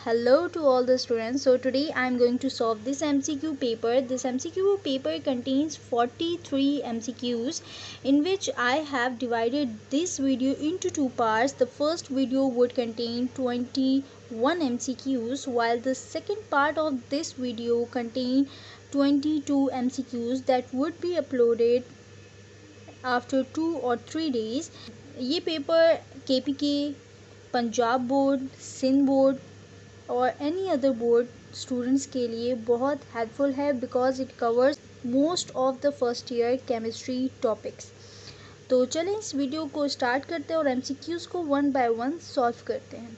Hello to all the students. So today I am going to solve this MCQ paper. This MCQ paper contains 43 MCQs in which I have divided this video into two parts. The first video would contain 21 MCQs while the second part of this video contain 22 MCQs that would be uploaded after 2 or 3 days. ये paper KPK, Punjab board, Sindh board और any other board students के लिए बहुत helpful है because it covers most of the first year chemistry topics. तो चलें इस video को स्टार्ट करते हैं और एमसीक्यूज़ को वन बाय वन सॉल्व करते हैं।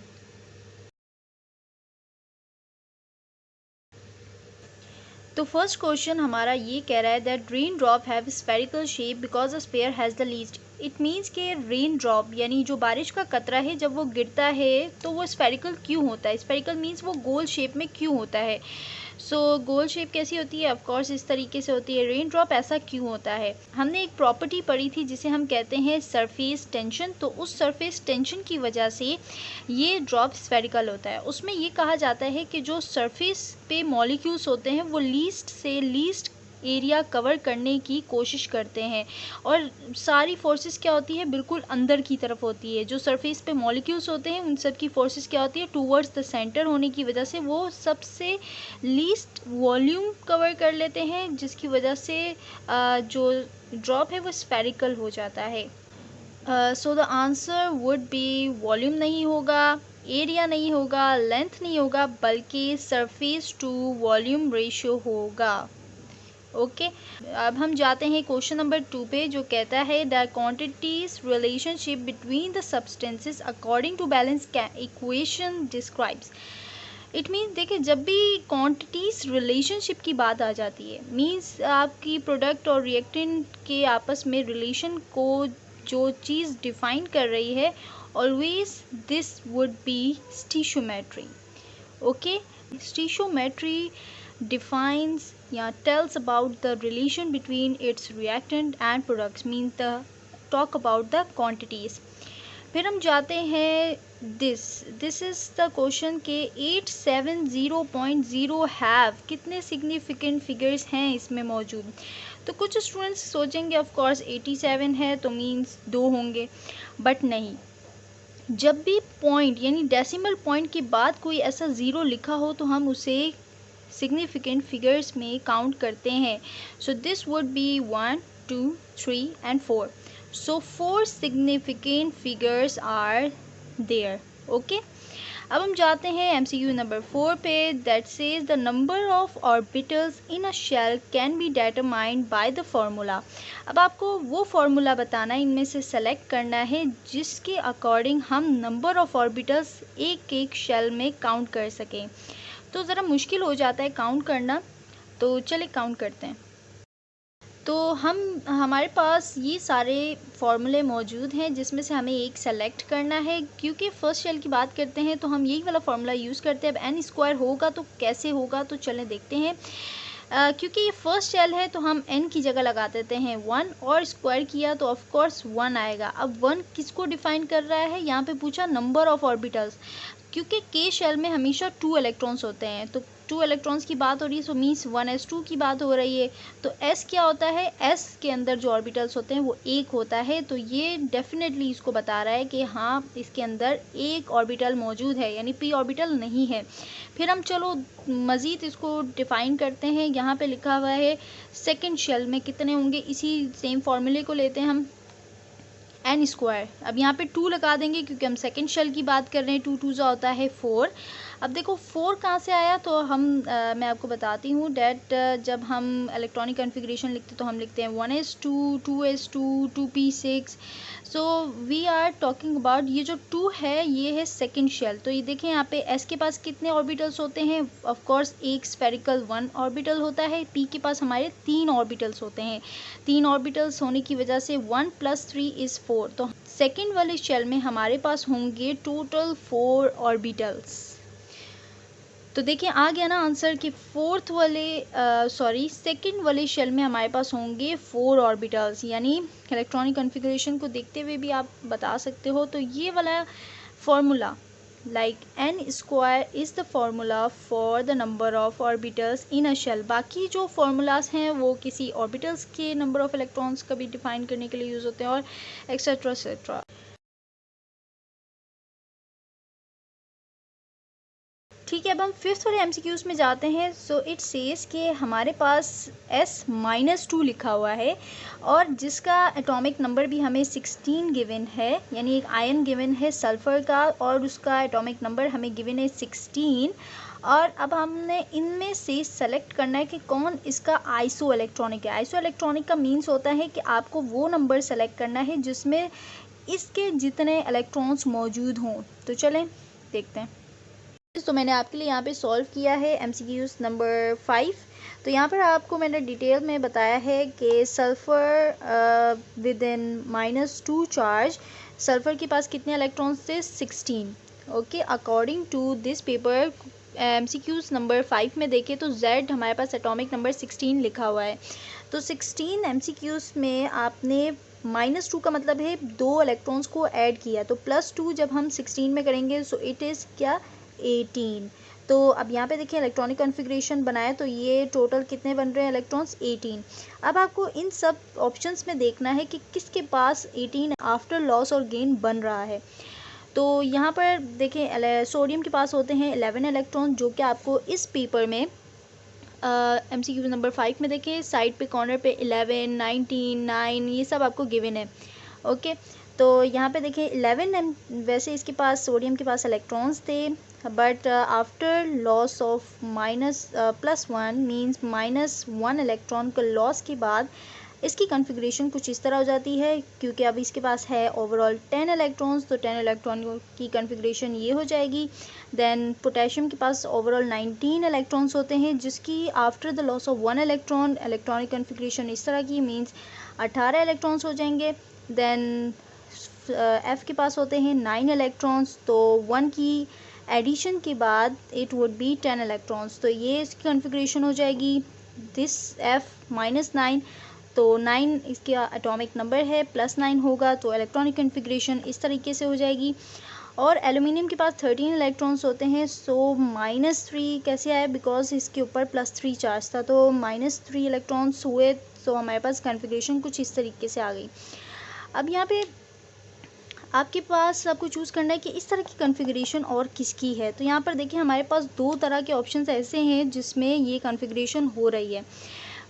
तो फर्स्ट क्वेश्चन हमारा ये कह रहा है that rain drop have spherical shape because a sphere has the least. It means के रेन ड्रॉप यानी जो बारिश का कतरा है जब वो गिरता है तो वो स्फेरिकल क्यों होता है। स्फेरिकल मीन्स वो गोल शेप में क्यों होता है। सो गोल शेप कैसी होती है, ऑफकोर्स इस तरीके से होती है। रेन ड्रॉप ऐसा क्यों होता है, हमने एक प्रॉपर्टी पढ़ी थी जिसे हम कहते हैं सरफेस टेंशन। तो उस सरफेस टेंशन की वजह से ये ड्रॉप स्फेरिकल होता है। उसमें ये कहा जाता है कि जो सरफेस पे मॉलिक्यूल्स होते हैं वो लीस्ट से लीस्ट एरिया कवर करने की कोशिश करते हैं और सारी फोर्सेस क्या होती है, बिल्कुल अंदर की तरफ होती है। जो सरफेस पे मॉलिक्यूल्स होते हैं उन सब की फोर्सेस क्या होती है, टूवर्ड्स द सेंटर होने की वजह से वो सबसे लीस्ट वॉल्यूम कवर कर लेते हैं, जिसकी वजह से जो ड्रॉप है वो स्फेरिकल हो जाता है। So the answer would be volume नहीं होगा, एरिया नहीं होगा, लेंथ नहीं होगा, बल्कि सरफेस टू वॉल्यूम रेशियो होगा। ओके अब हम जाते हैं क्वेश्चन नंबर 2 पे जो कहता है the quantities relationship between the substances according to balance equation describes. It means देखिए जब भी क्वांटिटीज रिलेशनशिप की बात आ जाती है, मीन्स आपकी प्रोडक्ट और रिएक्टेंट के आपस में रिलेशन को जो चीज़ डिफाइन कर रही है, always this would be stoichiometry. Okay stoichiometry defines tells about the relation between its reactant and products, means the talk about the quantities। फिर हम जाते हैं दिस इज द क्वेश्चन के 870.0 हैव कितने सिग्निफिकेंट फिगर्स हैं इसमें मौजूद। तो कुछ स्टूडेंट्स सोचेंगे ऑफ कोर्स 87 है तो मीन्स 2 होंगे, बट नहीं। जब भी पॉइंट यानी डेसिमल पॉइंट के बाद कोई ऐसा ज़ीरो लिखा हो तो हम उसे सिग्निफिकेंट फिगर्स में काउंट करते हैं। So this would be 1, 2, 3 and 4। So 4 significant figures are there. Okay अब हम जाते हैं MCQ नंबर 4 पे that says the number of orbitals in a shell can be determined by the formula. अब आपको वो फार्मूला बताना है, इनमें से सेलेक्ट करना है जिसके अकॉर्डिंग हम नंबर ऑफ ऑर्बिटल्स एक एक शेल में काउंट कर सकें। तो ज़रा मुश्किल हो जाता है काउंट करना, तो चले काउंट करते हैं। तो हमारे पास ये सारे फार्मूले मौजूद हैं जिसमें से हमें एक सेलेक्ट करना है। क्योंकि फर्स्ट शेल की बात करते हैं तो हम यही वाला फार्मूला यूज़ करते हैं। अब n² होगा तो कैसे होगा, तो चलें देखते हैं। क्योंकि ये फर्स्ट शेल है तो हम n की जगह लगा देते हैं 1 और स्क्वायर किया तो ऑफ कोर्स 1 आएगा। अब 1 किसको डिफाइन कर रहा है, यहाँ पे पूछा नंबर ऑफ ऑर्बिटल्स। क्योंकि K शेल में हमेशा 2 इलेक्ट्रॉन्स होते हैं, तो 2 इलेक्ट्रॉन्स की बात हो रही है, सो मीन्स 1s2 की बात हो रही है। तो S क्या होता है, S के अंदर जो ऑर्बिटल्स होते हैं वो 1 होता है। तो ये डेफिनेटली इसको बता रहा है कि हाँ इसके अंदर एक ऑर्बिटल मौजूद है, यानी p ऑर्बिटल नहीं है। फिर हम चलो मज़ीद इसको डिफ़ाइन करते हैं। यहाँ पे लिखा हुआ है सेकेंड शेल में कितने होंगे, इसी सेम फार्मूले को लेते हैं हम n²। अब यहाँ पे 2 लगा देंगे क्योंकि हम सेकेंड शेल की बात कर रहे हैं। 2 2 होता है 4। अब देखो 4 कहाँ से आया, तो मैं आपको बताती हूँ डैट जब हम इलेक्ट्रॉनिक कॉन्फ़िगरेशन लिखते तो हम लिखते हैं 1s2 2s2 2p6। So we are talking about ये जो 2 है ये है सेकेंड शेल। तो ये देखें यहाँ पे S के पास कितने ऑर्बिटल्स होते हैं, ऑफ कोर्स एक स्फेरिकल 1 ऑर्बिटल होता है। P के पास हमारे 3 ऑर्बिटल्स होते हैं। 3 ऑर्बिटल्स होने की वजह से 1 + 3 = 4। तो सेकेंड वाले शेल में हमारे पास होंगे टोटल 4 ऑर्बिटल्स। तो देखिए आ गया ना आंसर कि सेकंड वाले शेल में हमारे पास होंगे 4 ऑर्बिटल्स। यानी इलेक्ट्रॉनिक कॉन्फ़िगरेशन को देखते हुए भी आप बता सकते हो। तो ये वाला formula like n square is the formula for the number of orbitals in a shell। बाकी जो formulas हैं वो किसी orbitals के number of electrons का भी define करने के लिए यूज़ होते हैं और एक्सेट्रा एक्सेट्रा। ठीक है, अब हम फिफ्थ वाले एमसीक्यूज़ में जाते हैं। सो इट सेज कि हमारे पास S-2 लिखा हुआ है और जिसका एटॉमिक नंबर भी हमें 16 गिवन है, यानी एक आयन गिवन है सल्फ़र का और उसका एटॉमिक नंबर हमें गिवन है 16। और अब हमने इनमें से सेलेक्ट करना है कि कौन इसका आइसो इलेक्ट्रॉनिक है। आइसो इलेक्ट्रॉनिक का मीन्स होता है कि आपको वो नंबर सेलेक्ट करना है जिसमें इसके जितने इलेक्ट्रॉन्स मौजूद हों। तो चलें देखते हैं। तो मैंने आपके लिए यहाँ पे सॉल्व किया है एमसीक्यूज़ नंबर 5। तो यहाँ पर आपको मैंने डिटेल में बताया है कि sulphur with in -2 charge, sulphur के पास कितने इलेक्ट्रॉन्स थे? 16। Okay, according to this paper MCQs number 5 में देखें तो Z हमारे पास एटॉमिक नंबर 16 लिखा हुआ है। तो 16 एमसीक्यूज़ में आपने -2 का मतलब है 2 इलेक्ट्रॉन्स को ऐड किया, तो +2 जब हम 16 में करेंगे सो इट इज़ क्या? 18। तो अब यहाँ पे देखिए इलेक्ट्रॉनिक कॉन्फ़िगरेशन बनाया तो ये टोटल कितने बन रहे हैं इलेक्ट्रॉन्स? 18। अब आपको इन सब ऑप्शंस में देखना है कि किसके पास 18 आफ्टर लॉस और गेन बन रहा है। तो यहाँ पर देखें सोडियम के पास होते हैं 11 इलेक्ट्रॉन, जो कि आपको इस पेपर में एमसीक्यू नंबर 5 में देखें साइड पे कॉर्नर पे 11, 19, 9 ये सब आपको गिवन है। ओके, तो यहाँ पे देखें 11 वैसे इसके पास सोडियम के पास इलेक्ट्रॉन्स थे, but after loss of +1 means -1 electron का लॉस के बाद इसकी कॉन्फ़िगरेशन कुछ इस तरह हो जाती है, क्योंकि अब इसके पास है ओवरऑल 10 इलेक्ट्रॉन्स, तो 10 इलेक्ट्रॉन की कॉन्फ़िगरेशन ये हो जाएगी। देन पोटेशियम के पास ओवरऑल 19 इलेक्ट्रॉन्स होते हैं, जिसकी after the loss of 1 electron electronic configuration इस तरह की मींस 18 इलेक्ट्रॉन्स हो जाएंगे। देन F के पास होते हैं 9 इलेक्ट्रॉन्स, तो 1 की एडिशन के बाद इट वुड बी 10 इलेक्ट्रॉन्स, तो ये इसकी कॉन्फ़िगरेशन हो जाएगी दिस F -9। तो 9 इसका एटॉमिक नंबर है, +9 होगा तो इलेक्ट्रॉनिक कॉन्फ़िगरेशन इस तरीके से हो जाएगी। और एल्यूमिनियम के पास 13 इलेक्ट्रॉन्स होते हैं, सो -3 कैसे आया? बिकॉज इसके ऊपर +3 चार्ज था, तो -3 इलेक्ट्रॉन्स हुए, तो हमारे पास कॉन्फ़िगरेशन कुछ इस तरीके से आ गई। अब यहाँ पे आपके पास आपको चूज़ करना है कि इस तरह की कॉन्फ़िगरेशन और किसकी है। तो यहाँ पर देखिए हमारे पास 2 तरह के ऑप्शंस ऐसे हैं जिसमें ये कॉन्फ़िगरेशन हो रही है।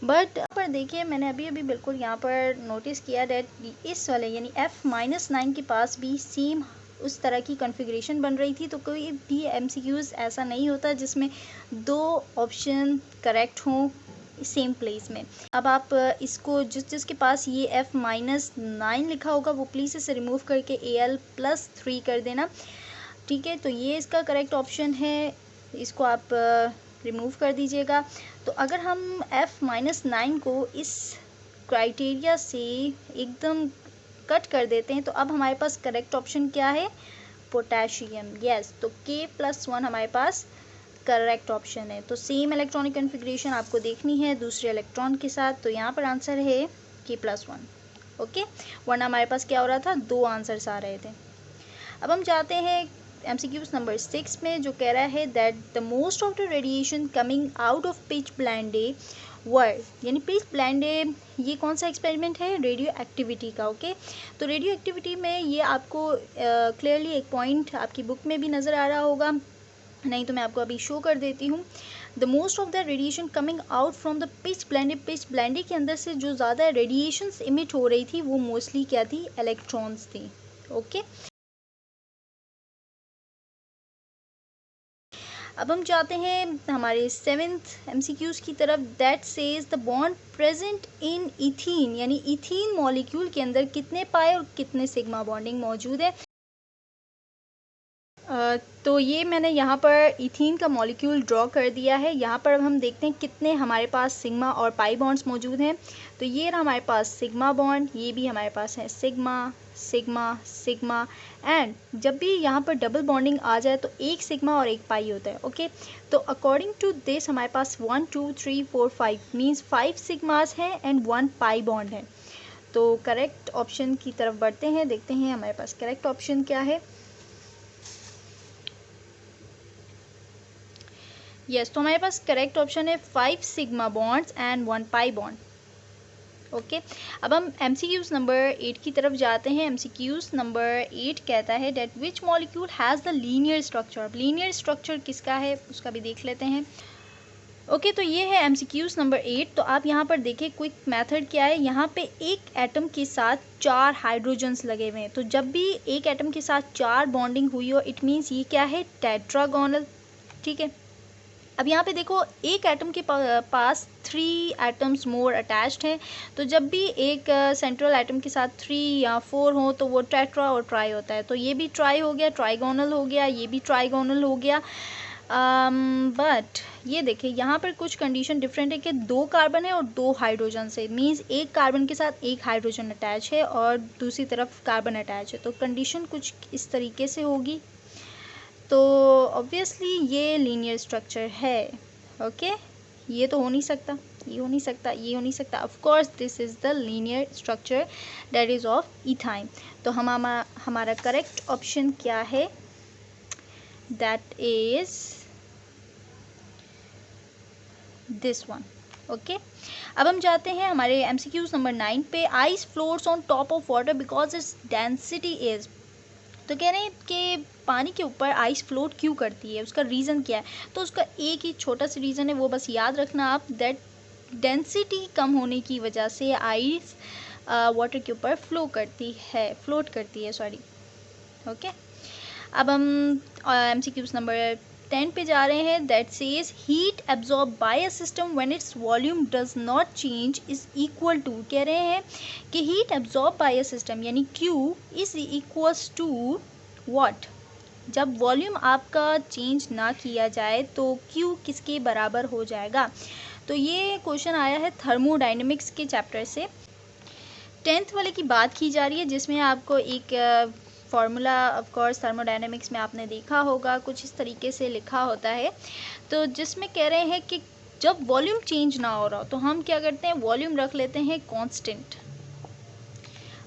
बट यहाँ पर देखिए मैंने अभी बिल्कुल यहाँ पर नोटिस किया दैट इस वाले यानी F-9 के पास भी सेम उस तरह की कॉन्फ़िगरेशन बन रही थी। तो कोई भी एमसीक्यूज़ ऐसा नहीं होता जिसमें 2 ऑप्शन करेक्ट हों सेम प्लेस में। अब आप इसको जिसके पास ये F-9 लिखा होगा वो प्लीज़ इसे रिमूव करके Al+3 कर देना। ठीक है, तो ये इसका करेक्ट ऑप्शन है, इसको आप रिमूव कर दीजिएगा। तो अगर हम F-9 को इस क्राइटेरिया से एकदम कट कर देते हैं तो अब हमारे पास करेक्ट ऑप्शन क्या है? पोटेशियम। यस, तो K+1 हमारे पास करेक्ट ऑप्शन है। तो सेम इलेक्ट्रॉनिक कॉन्फ़िगरेशन आपको देखनी है दूसरे इलेक्ट्रॉन के साथ, तो यहाँ पर आंसर है K+1। ओके, वरना हमारे पास क्या हो रहा था? 2 आंसर्स आ रहे थे। अब हम जाते हैं एमसीक्यूज़ नंबर 6 में, जो कह रहा है that the most of the radiation coming out of pitchblende were, यानी पिच ब्लेंडे ये कौन सा एक्सपेरिमेंट है? रेडियो एक्टिविटी का। ओके, तो रेडियो एक्टिविटी में ये आपको क्लियरली एक पॉइंट आपकी बुक में भी नज़र आ रहा होगा, नहीं तो मैं आपको अभी शो कर देती हूँ। The most of the radiation coming out from the pitch blende के अंदर से जो ज़्यादा रेडिएशंस इमिट हो रही थी वो मोस्टली क्या थी? इलेक्ट्रॉन्स थी। ओके, अब हम चाहते हैं हमारे 7th एमसीक्यूज़ की तरफ। That says the bond present in ethene, यानी इथीन मॉलिक्यूल के अंदर कितने पाई और कितने सिग्मा बॉन्डिंग मौजूद है। तो ये मैंने यहाँ पर इथीन का मॉलिक्यूल ड्रॉ कर दिया है। यहाँ पर अब हम देखते हैं कितने हमारे पास सिग्मा और पाई बॉन्ड्स मौजूद हैं। तो ये रहा हमारे पास सिग्मा बॉन्ड, ये भी हमारे पास है सिग्मा सिग्मा सिग्मा, एंड जब भी यहाँ पर डबल बॉन्डिंग आ जाए तो एक सिग्मा और एक पाई होता है। ओके, तो अकॉर्डिंग टू दिस हमारे पास 1 2 3 4 5 मीन्स 5 सिग्मास हैं एंड 1 पाई बॉन्ड है। तो करेक्ट ऑप्शन की तरफ बढ़ते हैं, देखते हैं हमारे पास करेक्ट ऑप्शन क्या है। यस, तो हमारे पास करेक्ट ऑप्शन है 5 sigma bonds and 1 pi bond. Okay, अब हम MCQs नंबर 8 की तरफ जाते हैं। MCQs नंबर 8 कहता है that which molecule has the linear structure. अब लीनियर स्ट्रक्चर किसका है उसका भी देख लेते हैं। ओके, तो ये है MCQs नंबर 8। तो आप यहाँ पर देखिए क्विक मेथड क्या है। यहाँ पे एक एटम के साथ 4 हाइड्रोजन्स लगे हुए हैं, तो जब भी एक एटम के साथ 4 बॉन्डिंग हुई हो इट मीन्स ये क्या है, टेट्रागोनल। ठीक है, अब यहाँ पे देखो एक एटम के पास 3 एटम्स मोर अटैच्ड हैं, तो जब भी एक सेंट्रल एटम के साथ 3 या 4 हो तो वो टेट्रा और ट्राई होता है। तो ये भी ट्राई हो गया, ट्राइगोनल हो गया, ये भी ट्राइगोनल हो गया। बट ये देखिए यहाँ पर कुछ कंडीशन डिफरेंट है कि 2 कार्बन है और 2 हाइड्रोजन से, मीन्स एक कार्बन के साथ एक हाइड्रोजन अटैच है और दूसरी तरफ कार्बन अटैच है। तो कंडीशन कुछ इस तरीके से होगी, तो ऑब्वियसली ये लीनियर स्ट्रक्चर है। ओके, ये तो हो नहीं सकता, ये हो नहीं सकता, ये हो नहीं सकता। Of course this is the linear structure that is of ethyne. तो हमारा करेक्ट ऑप्शन क्या है, that is this one. Okay, अब हम जाते हैं हमारे MCQs नंबर 9 पे। Ice floats on top of water because its density is. तो कह रहे हैं कि पानी के ऊपर आइस फ्लोट क्यों करती है, उसका रीज़न क्या है। तो उसका एक ही छोटा सा रीज़न है, वो बस याद रखना आप, दैट डेंसिटी कम होने की वजह से आइस वाटर के ऊपर फ्लोट करती है सॉरी। ओके, अब हम MCQs नंबर 10 पे जा रहे हैं। That says heat absorb by a system when its volume does not change is equal to. कह रहे हैं कि heat absorb by a system यानी Q is equals to what. जब वॉल्यूम आपका चेंज ना किया जाए तो Q किसके बराबर हो जाएगा। तो ये क्वेश्चन आया है थर्मोडाइनमिक्स के चैप्टर से। 10th वाले की बात की जा रही है, जिसमें आपको एक फार्मूला ऑफ कोर्स थर्मोडायनेमिक्स में आपने देखा होगा, कुछ इस तरीके से लिखा होता है। तो जिसमें कह रहे हैं कि जब वॉल्यूम चेंज ना हो रहा हो तो हम क्या करते हैं, वॉल्यूम रख लेते हैं कांस्टेंट।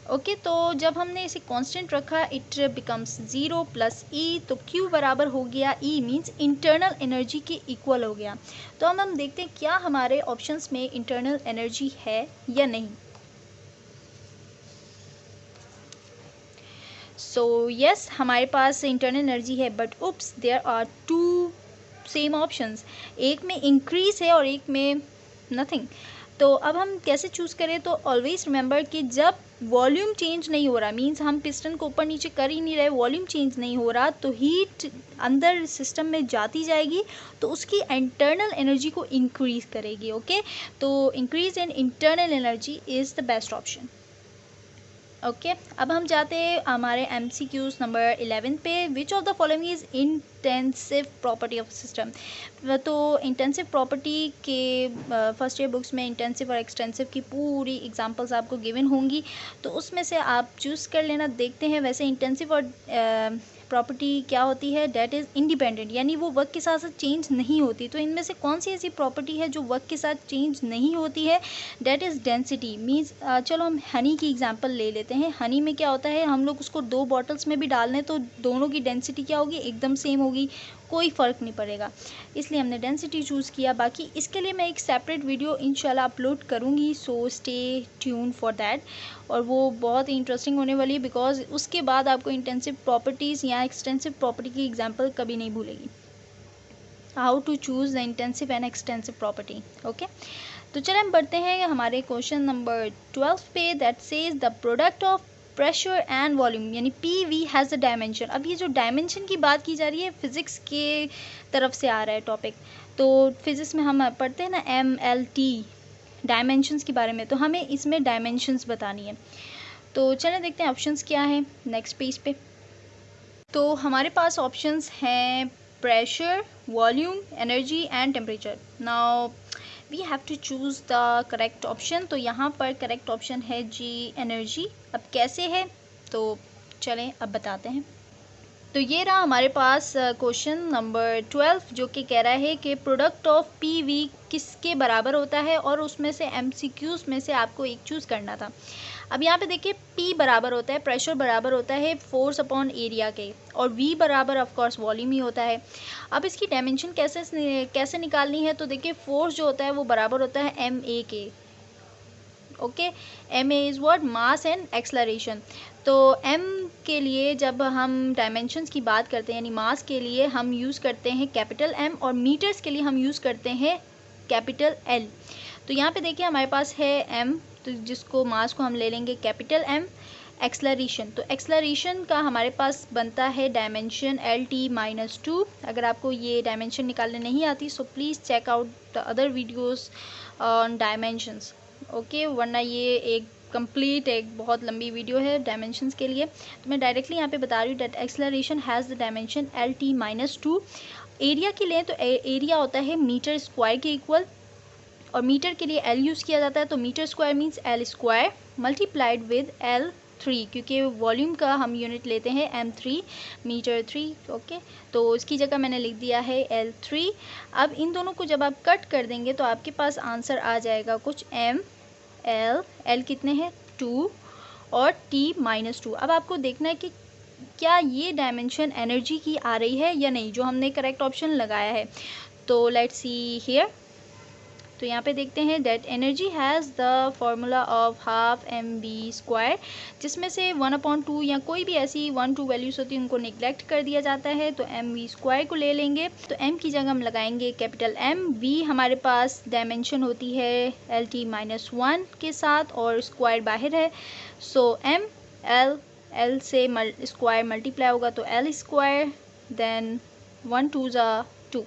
ओके, तो जब हमने इसे कांस्टेंट रखा इट बिकम्स 0 प्लस E, तो Q बराबर हो गया E मीन्स इंटरनल एनर्जी के इक्वल हो गया। तो हम देखते हैं क्या हमारे ऑप्शंस में इंटरनल एनर्जी है या नहीं। सो यस, हमारे पास इंटरनल एनर्जी है, but oops there are 2 same options, एक में इंक्रीज है और एक में नथिंग। तो अब हम कैसे चूज़ करें, तो ऑलवेज रिमेंबर कि जब वॉल्यूम चेंज नहीं हो रहा, मीन्स हम पिस्टन को ऊपर नीचे कर ही नहीं रहे, वॉल्यूम चेंज नहीं हो रहा, तो हीट अंदर सिस्टम में जाती जाएगी तो उसकी इंटरनल एनर्जी को इंक्रीज करेगी। ओके, तो increase in internal energy is the best option. Okay, अब हम जाते हैं हमारे MCQs नंबर 11 पे। Which of the following is intensive property of system. तो इंटेंसिव प्रॉपर्टी के फर्स्ट ईयर बुक्स में इंटेंसिव और एक्सटेंसिव की पूरी एग्जांपल्स आपको गिवन होंगी, तो उसमें से आप चूज़ कर लेना। देखते हैं वैसे इंटेंसिव और प्रॉपर्टी क्या होती है, डेट इज़ इंडिपेंडेंट, यानी वो वर्क के साथ साथ चेंज नहीं होती। तो इनमें से कौन सी ऐसी प्रॉपर्टी है जो वर्क के साथ चेंज नहीं होती है, डेट इज़ डेंसिटी। मीन्स चलो हम हनी की एग्जांपल ले लेते हैं। हनी में क्या होता है, हम लोग उसको 2 बॉटल्स में भी डाल लें तो दोनों की डेंसिटी क्या होगी, एकदम सेम होगी, कोई फ़र्क नहीं पड़ेगा, इसलिए हमने डेंसिटी चूज़ किया। बाकी इसके लिए मैं एक सेपरेट वीडियो इंशाल्लाह अपलोड करूँगी, so stay tune for that, और वो बहुत ही इंटरेस्टिंग होने वाली है बिकॉज उसके बाद आपको इंटेंसिव प्रॉपर्टीज़ या एक्सटेंसिव प्रॉपर्टी की एग्जांपल कभी नहीं भूलेगी, how to choose the intensive and extensive property. Okay, तो चलिए हम बढ़ते हैं हमारे क्वेश्चन नंबर 12 पे। That says the product of pressure and volume यानी PV हैज़ द डायमेंशन। अब ये जो डायमेंशन की बात की जा रही है फिज़िक्स के तरफ से आ रहा है टॉपिक, तो फिज़िक्स में हम पढ़ते हैं ना MLT डायमेंशंस के बारे में, तो हमें इसमें डायमेंशंस बतानी है। तो चलिए देखते हैं ऑप्शंस क्या हैं नेक्स्ट पेज पे। तो हमारे पास ऑप्शंस हैं pressure, volume, energy and temperature. Now we have to choose the correct option. तो यहाँ पर करेक्ट ऑप्शन है जी एनर्जी। अब कैसे है, तो चलें अब बताते हैं। तो ये रहा हमारे पास क्वेश्चन नंबर 12 जो कि कह रहा है कि प्रोडक्ट ऑफ PV किसके बराबर होता है, और उसमें से MCQs में से आपको एक चूज़ करना था। अब यहाँ पे देखिए P बराबर होता है, प्रेशर बराबर होता है फोर्स अपॉन एरिया के, और V बराबर ऑफ कोर्स वॉल्यूम ही होता है। अब इसकी डायमेंशन कैसे निकालनी है, तो देखिए फोर्स जो होता है वो बराबर होता है ma के। Okay, ma is what, mass and acceleration. तो m के लिए जब हम डायमेंशंस की बात करते हैं यानी मास के लिए हम यूज़ करते हैं कैपिटल M, और मीटर्स के लिए हम यूज़ करते हैं कैपिटल L। तो यहाँ पे देखिए हमारे पास है m, तो जिसको मास को हम ले लेंगे कैपिटल M। एक्सलरेशन, तो एक्सलरेशन का हमारे पास बनता है डायमेंशन LT-2। अगर आपको ये डायमेंशन निकालने नहीं आती so please check out the other videos on dimensions. Okay, वरना ये एक कंप्लीट एक बहुत लंबी वीडियो है डायमेंशंस के लिए। तो मैं डायरेक्टली यहाँ पे बता रही हूँ that acceleration has the dimension LT-2। Area के लिए तो एरिया होता है मीटर स्क्वायर के इक्वल, और मीटर के लिए L यूज़ किया जाता है, तो metre square means L square multiplied with L3, क्योंकि वॉल्यूम का हम यूनिट लेते हैं M3 मीटर 3। ओके, तो इसकी जगह मैंने लिख दिया है L3। अब इन दोनों को जब आप कट कर देंगे तो आपके पास आंसर आ जाएगा कुछ M L कितने हैं 2 और T-2। अब आपको देखना है कि क्या ये डायमेंशन एनर्जी की आ रही है या नहीं, जो हमने करेक्ट ऑप्शन लगाया है। तो लेट्स सी हियर, तो यहाँ पे देखते हैं that energy has the formula of half mv², जिसमें से 1/2 या कोई भी ऐसी 1-2 वैल्यूज़ होती है उनको निगलेक्ट कर दिया जाता है। तो mv² को ले लेंगे, तो m की जगह हम लगाएंगे कैपिटल M। v हमारे पास डायमेंशन होती है LT-1 के साथ और स्क्वायर बाहर है, सो m l से स्क्वायर मल्टीप्लाई होगा तो L², देन 1 2 2।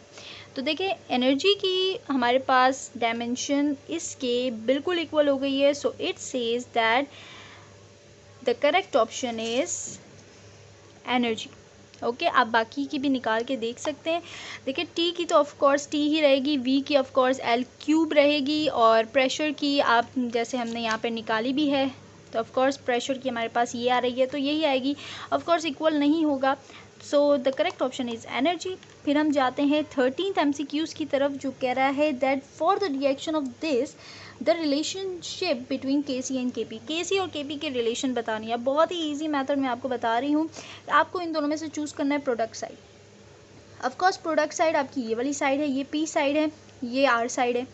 तो देखिए एनर्जी की हमारे पास डायमेंशन इसके बिल्कुल इक्वल हो गई है, so it says that the correct option is energy. Okay, आप बाकी की भी निकाल के देख सकते हैं। देखिए टी की तो ऑफ कोर्स टी ही रहेगी, वी की ऑफ कोर्स L³ रहेगी, और प्रेशर की आप जैसे हमने यहाँ पे निकाली भी है तो ऑफ कोर्स प्रेशर की हमारे पास ये आ रही है तो यही आएगी, ऑफ कोर्स इक्वल नहीं होगा, so the correct option is energy. फिर हम जाते हैं 13th MCQs की तरफ, जो कह रहा है that for the reaction of this the relationship between KC and KP। KC और KP के रिलेशन बतानी है। बहुत ही ईजी मेथड मैं आपको बता रही हूँ, आपको इन दोनों में से चूज़ करना है product side. Of course product side आपकी ये वाली साइड है, ये P साइड है, ये R साइड है।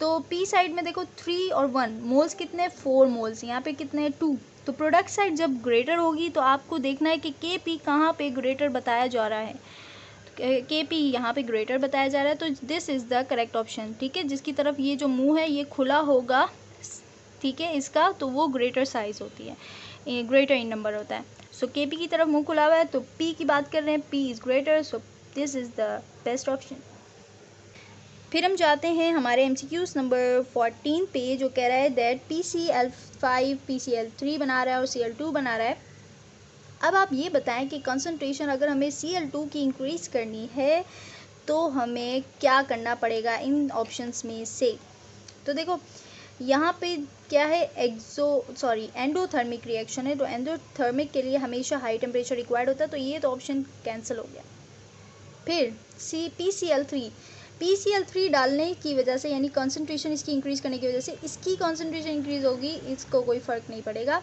तो P साइड में देखो 3 और 1 मोल्स कितने, 4 मोल्स, यहाँ पे कितने 2। तो प्रोडक्ट साइड जब ग्रेटर होगी तो आपको देखना है कि KP कहाँ पे ग्रेटर बताया जा रहा है। KP यहाँ पे ग्रेटर बताया जा रहा है, तो this is the correct option. ठीक है, जिसकी तरफ ये जो मुंह है ये खुला होगा, ठीक है इसका, तो वो ग्रेटर साइज होती है, ग्रेटर इन नंबर होता है। सो KP की तरफ मुंह खुला हुआ है तो P की बात कर रहे हैं, P is greater, so this is the best option. फिर हम जाते हैं हमारे MCQs नंबर 14 पे, जो कह रहा है दैट PCl5 PCl3 बना रहा है और Cl2 बना रहा है। अब आप ये बताएं कि कंसंट्रेशन अगर हमें Cl2 की इंक्रीज़ करनी है तो हमें क्या करना पड़ेगा इन ऑप्शंस में से। तो देखो यहाँ पे क्या है, एंडोथर्मिक रिएक्शन है, तो एंडोथर्मिक के लिए हमेशा हाई टेम्परेचर रिक्वायर्ड होता है, तो ये तो ऑप्शन कैंसिल हो गया। फिर PCl3 डालने की वजह से यानी कंसंट्रेशन इसकी इंक्रीज़ करने की वजह से इसकी कंसंट्रेशन इंक्रीज़ होगी, इसको कोई फ़र्क नहीं पड़ेगा।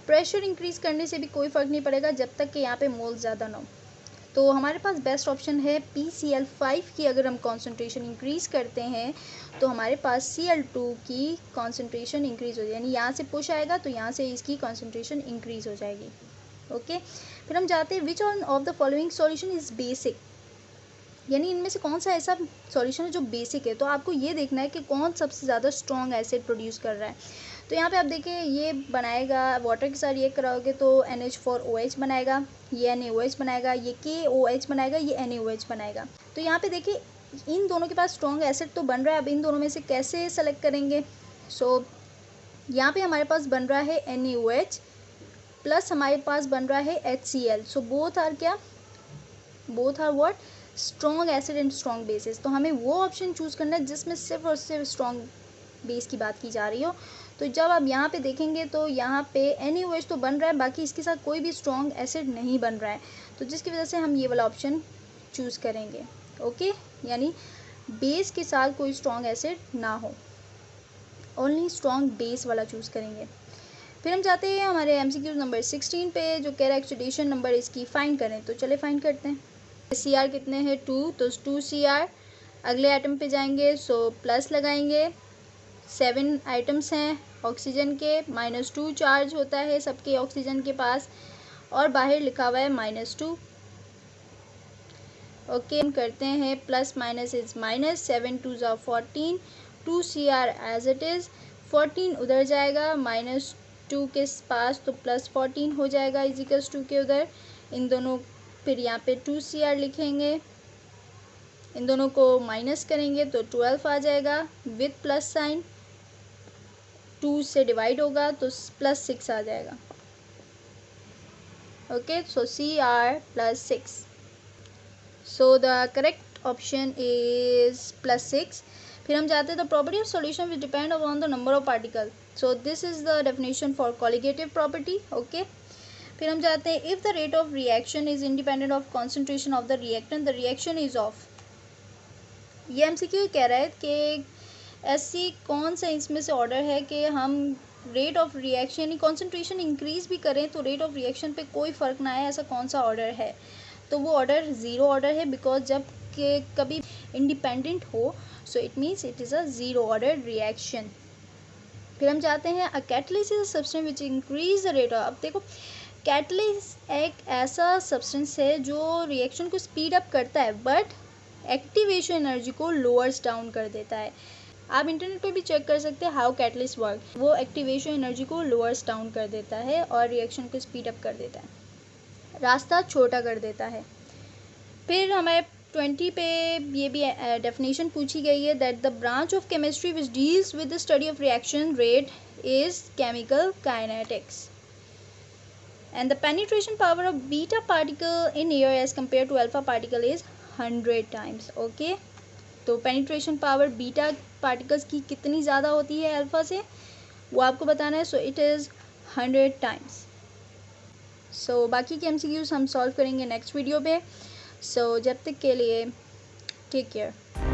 प्रेशर इंक्रीज़ करने से भी कोई फ़र्क नहीं पड़ेगा जब तक कि यहाँ पे मोल ज़्यादा ना हो। तो हमारे पास बेस्ट ऑप्शन है PCl5 की अगर हम कंसंट्रेशन इंक्रीज़ करते हैं तो हमारे पास Cl2 की कंसंट्रेशन इंक्रीज़ हो जाएगी, यानी यहाँ से पुश आएगा तो यहाँ से इसकी कंसंट्रेशन इंक्रीज़ हो जाएगी। ओके, फिर हम जाते हैं which of the following solution is basic, यानी इनमें से कौन सा ऐसा सॉल्यूशन है जो बेसिक है। तो आपको ये देखना है कि कौन सबसे ज़्यादा स्ट्रॉन्ग एसिड प्रोड्यूस कर रहा है। तो यहाँ पे आप देखें ये बनाएगा वाटर के साथ रिएक्ट कराओगे तो NH4OH बनाएगा, ये NaOH बनाएगा, ये KOH बनाएगा, ये NaOH बनाएगा। तो यहाँ पे देखिए इन दोनों के पास स्ट्रॉन्ग एसिड तो बन रहा है, अब इन दोनों में से कैसे सेलेक्ट करेंगे। सो यहाँ पे हमारे पास बन रहा है NaOH प्लस हमारे पास बन रहा है HCl। So both are what, strong acid and strong bases. तो हमें वो ऑप्शन चूज़ करना है जिसमें सिर्फ और सिर्फ स्ट्रॉन्ग बेस की बात की जा रही हो। तो जब आप यहाँ पे देखेंगे तो यहाँ पे NaOH तो बन रहा है, बाकी इसके साथ कोई भी स्ट्रॉन्ग एसिड नहीं बन रहा है, तो जिसकी वजह से हम ये वाला ऑप्शन चूज़ करेंगे। ओके, यानी बेस के साथ कोई स्ट्रॉन्ग एसिड ना हो, ओनली स्ट्रॉन्ग बेस वाला चूज़ करेंगे। फिर हम जाते हैं हमारे MCQ नंबर 16 पे, जो कह रहा है ऑक्सीडेशन नंबर इसकी फाइंड करें। तो चले फाइंड करते हैं। CR कितने हैं 2, तो 2 CR। अगले आइटम पे जाएंगे, सो प्लस लगाएंगे। 7 आइटम्स हैं ऑक्सीजन के, -2 चार्ज होता है सबके ऑक्सीजन के पास, और बाहर लिखा हुआ है -2। ओके, हम करते हैं प्लस माइनस इज माइनस, 7 2 ज़ा 14, 2 CR एज इट इज़, 14 उधर जाएगा -2 के पास, तो +14 हो जाएगा इजिकल्स 2 के उधर। इन दोनों फिर यहाँ पे 2 CR लिखेंगे, इन दोनों को माइनस करेंगे तो 12 आ जाएगा विथ प्लस साइन, 2 से डिवाइड होगा तो +6 आ जाएगा। Okay, so CR +6, so the correct option is +6। फिर हम जाते हैं the property of solution which depend upon the number of particle. So this is the definition for colligative property. Okay, फिर हम जाते हैं if the rate of reaction is independent of concentration of the reactant, the reaction is of. ये MCQ कह रहा है कि ऐसी कौन सा इसमें से ऑर्डर है कि हम रेट ऑफ रिएक्शन यानी कॉन्सेंट्रेशन इंक्रीज भी करें तो रेट ऑफ रिएक्शन पे कोई फ़र्क ना आए, ऐसा कौन सा ऑर्डर है। तो वो ऑर्डर ज़ीरो ऑर्डर है, बिकॉज जब के कभी इंडिपेंडेंट हो so it means it is a zero order reaction. फिर हम जाते हैं a catalyst is a substance which increase the rate of. अब देखो, कैटलिस्ट एक ऐसा सब्सटेंस है जो रिएक्शन को स्पीड अप करता है बट एक्टिवेशन एनर्जी को लोअर्स डाउन कर देता है। आप इंटरनेट पे भी चेक कर सकते हैं हाउ कैटलिस्ट वर्क। वो एक्टिवेशन एनर्जी को लोअर्स डाउन कर देता है और रिएक्शन को स्पीड अप कर देता है, रास्ता छोटा कर देता है। फिर हमारे 20 पे ये भी डेफिनेशन पूछी गई है that the branch of chemistry which deals with the study of reaction rate is chemical kinetics and the penetration power of beta particle in air as compare to alpha particle is 100 times. Okay, तो penetration power beta particles की कितनी ज़्यादा होती है alpha से, वो आपको बताना है। So it is 100 times. So बाकी के MCQs हम सॉल्व करेंगे नेक्स्ट वीडियो पे। सो जब तक के लिए टेक केयर।